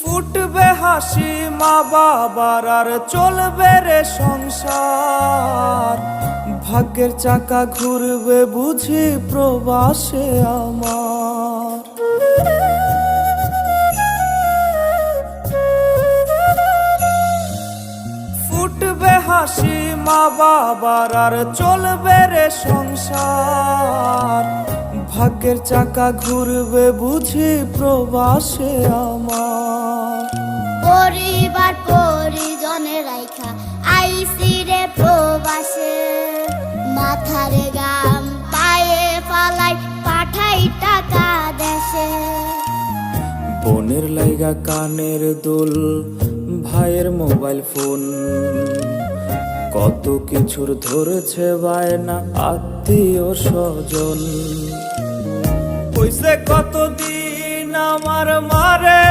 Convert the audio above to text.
ফুটবে হাসি মা বাবার আর চলবে রে সংসার। ভাগ্যের চাকা ঘুরবে বুঝি প্রবাসে আমার। ফুটবে হাসি মা বাবার আর চলবে রে সংসার। ভাগ্যের চাকা ঘুরবে বুঝি প্রবাসে আমার। পরিবার পরিজনে রাইখা আইসি রে প্রবাসে, মাথারে গাম পায়ে পালাই পাঠাই টাকা দেশে। বোনের লাইগা কানের দুল, ভাইয়ের মোবাইল ফোন, কত কিছুর ধরেছে বায়না আত্মীয় স্বজন। কইছে কতদিন আমার মারে